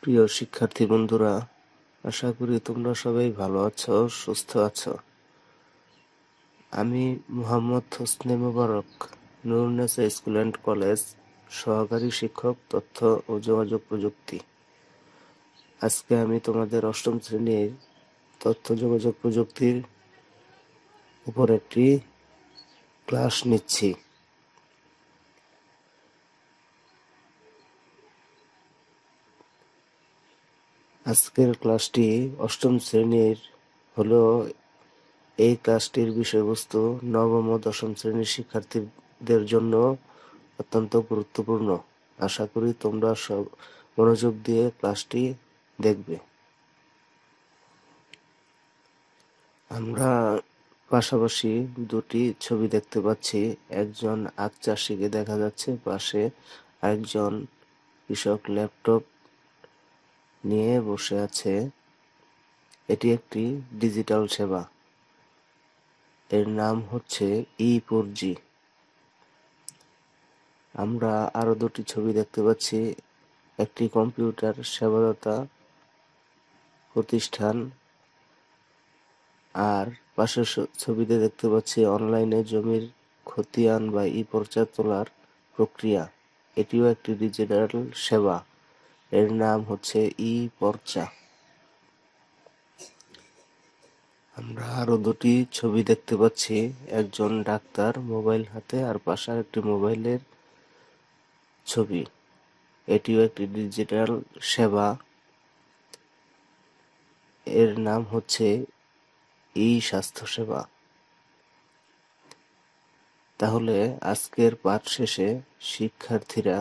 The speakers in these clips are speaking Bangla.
প্রিয় শিক্ষার্থী বন্ধুরা, আশা করি তোমরা সবাই ভালো আছো, সুস্থ আছো। আমি মোহাম্মদ হোসনে মোবারক, নুরুন্নেসা স্কুল অ্যান্ড কলেজ, সহকারী শিক্ষক, তথ্য ও যোগাযোগ প্রযুক্তি। আজকে আমি তোমাদের অষ্টম শ্রেণীর তথ্য যোগাযোগ প্রযুক্তির উপর একটি ক্লাস নিচ্ছি। আজকের ক্লাসটি অষ্টম শ্রেণীর হলো। এই ক্লাসটির বিষয়বস্তু নবম ও দশম শ্রেণীর শিক্ষার্থীদের জন্য অত্যন্ত গুরুত্বপূর্ণ। আশা করি তোমরা সব মনোযোগ দিয়ে ক্লাসটি দেখবে। আমরা পাশাপাশি দুটি ছবি দেখতে পাচ্ছি। একজন আখ চাষিকে দেখা যাচ্ছে, পাশে আরেকজন কৃষক ল্যাপটপ নিয়ে বসে আছে। এটি একটি ডিজিটাল সেবা, এর নাম হচ্ছে ই4জি। আমরা আরো দুটি ছবি দেখতে পাচ্ছি। একটি কম্পিউটার সেবাদাতা প্রতিষ্ঠান, আর পাশের ছবিতে দেখতে পাচ্ছি অনলাইনে জমির খতিয়ান বা ই-পর্চা তোলার প্রক্রিয়া। এটিও একটি ডিজিটাল সেবা, এর নাম হচ্ছে ই-পর্চা। আমরা আরো দুটি ছবি দেখতে পাচ্ছি। একজন ডাক্তার মোবাইল হাতে, আর পাশে একটি মোবাইলের ছবি। এটিও একটি ডিজিটাল সেবা, এর নাম হচ্ছে ই-স্বাস্থ্য সেবা। তাহলে আজকের পাঠ শেষে শিক্ষার্থীরা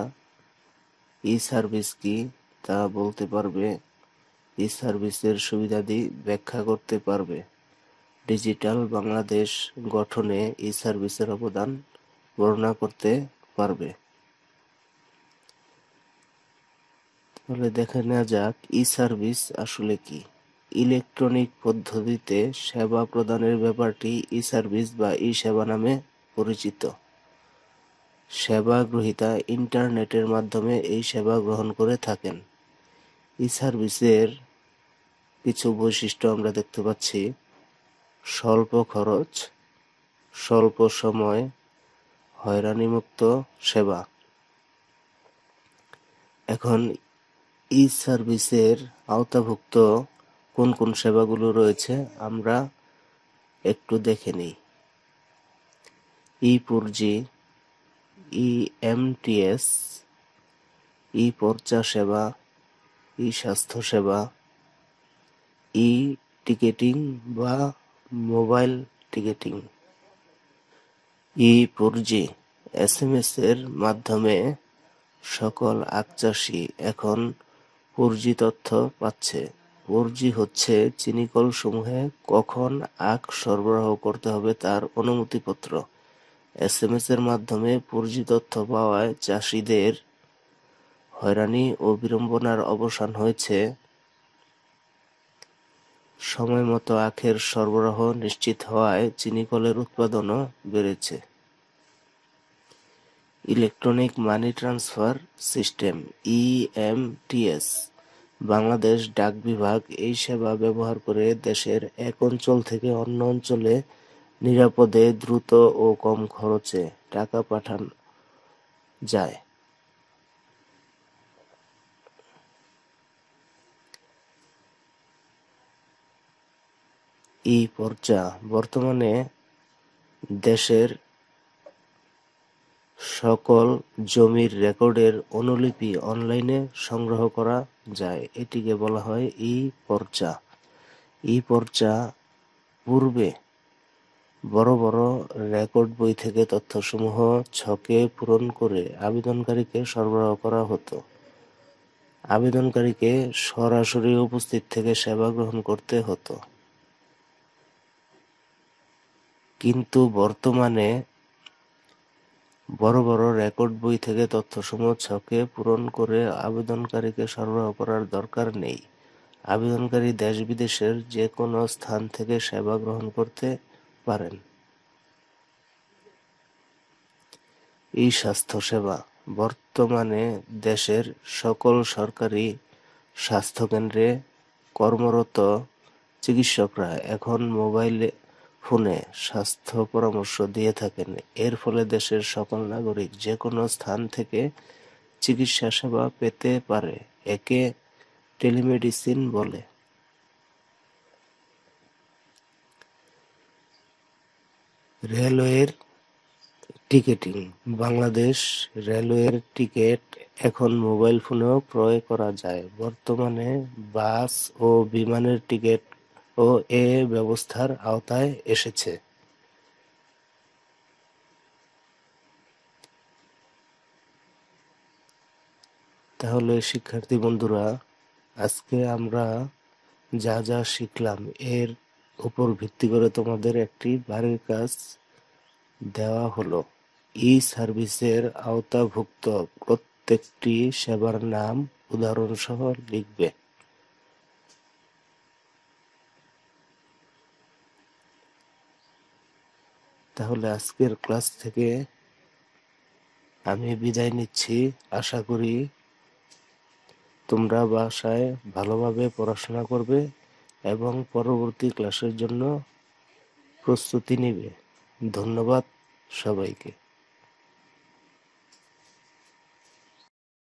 ই-সার্ভিস কি তা বলতে পারবে, ই-সার্ভিসের সুবিধাদি ব্যাখ্যা করতে পারবে, ডিজিটাল বাংলাদেশ গঠনে ই-সার্ভিসের অবদান বর্ণনা করতে পারবে। তাহলে দেখে নেওয়া যাক ই-সার্ভিস আসলে কি। ইলেকট্রনিক পদ্ধতিতে সেবা প্রদানের ব্যাপারটি ই-সার্ভিস বা ই-সেবা নামে পরিচিত। সেবা গ্রহীতা ইন্টারনেটের মাধ্যমে এই সেবা গ্রহণ করে থাকেন। ই-সার্ভিসের কিছু বৈশিষ্ট্য আমরা দেখতে পাচ্ছি। স্বল্প খরচ, স্বল্প সময়, হয়রানিমুক্ত সেবা। এখন ই-সার্ভিসের আওতাভুক্ত কোন কোন সেবাগুলো রয়েছে আমরা একটু দেখে নিই। ই4জি, ই-এমটিএস, ই-পর্চা সেবা, ই-স্বাস্থ্য সেবা, ই-টিকেটিং বা মোবাইল টিকেটিং। ই4জি এসএমএস এর মাধ্যমে সকল আখ চাষি এখন 4জি তথ্য পাচ্ছে। 4জি হচ্ছে চিনিকল সমূহে কখন আখ সরবরাহ করতে হবে তার অনুমতিপত্র। এসএমএস এর মাধ্যমে 4জি তথ্য পাওয়ায় চাষিদের হয়রানি ও বিড়ম্বনার অবসান হয়েছে। সময় মতো আখের সরবরাহ নিশ্চিত হওয়ায় চিনিকলের উৎপাদনও বেড়েছে। Electronic money transfer system EMTS, Bangladesh ডাক বিভাগ এই সেবা ব্যবহার করে দেশের এক অঞ্চল থেকে অন্য অঞ্চলে নিরাপদে, দ্রুত ও কম খরচে টাকা পাঠানো যায়। ই-পর্চা বর্তমানে দেশের সকল জমির রেকর্ডের অনুলিপি অনলাইনে সংগ্রহ করা যায়। এটিকে বলা হয় ই-পর্চা। ই-পর্চা পূর্বে বড় বড় রেকর্ড বই থেকে তথ্যসমূহ ছকে পূরণ করে আবেদনকারীকে সরবরাহ করা হতো। আবেদনকারীকে সরাসরি উপস্থিত থেকে সেবা গ্রহণ করতে হতো। কিন্তু বর্তমানে বড় বড় রেকর্ড বই থেকে তথ্যসমূহ ছকে পূরণ করে আবেদনকারীকে সরবরাহ করার দরকার নেই। আবেদনকারী দেশ-বিদেশের যে কোনো স্থান থেকে সেবা গ্রহণ করতে পারেন। ই-স্বাস্থ্য সেবা বর্তমানে দেশের সকল সরকারি স্বাস্থ্যকেন্দ্রে কর্মরত চিকিৎসকরা এখন মোবাইল ফোনে স্বাস্থ্য পরামর্শ দিয়ে থাকেন। এর ফলে দেশের সকল নাগরিক যে কোনো স্থান থেকে চিকিৎসা সেবা পেতে পারে। একে টেলিমেডিসিন বলে। রেলওয়ের টিকেটিং। বাংলাদেশ রেলওয়ের টিকিট এখন মোবাইল ফোনেও ক্রয় করা যায়। বর্তমানে বাস ও বিমানের টিকিটও এ ব্যবস্থার আওতায় এসেছে। তাহলে শিক্ষার্থী বন্ধুরা, আজকে আমরা যা যা শিখলাম এর উপর ভিত্তি করে তোমাদের একটি বাড়ির কাজ দেওয়া হলো। ই-সার্ভিসের আওতাভুক্ত প্রত্যেকটি সেবার নাম উদাহরণসহ লিখবে। তাহলে আজকের ক্লাস থেকে আমি বিদায় নিচ্ছি। আশা করি তোমরা বাসায় ভালোভাবে পড়াশোনা করবে এবং পরবর্তী ক্লাসের জন্য প্রস্তুতি নিবে। ধন্যবাদ সবাইকে।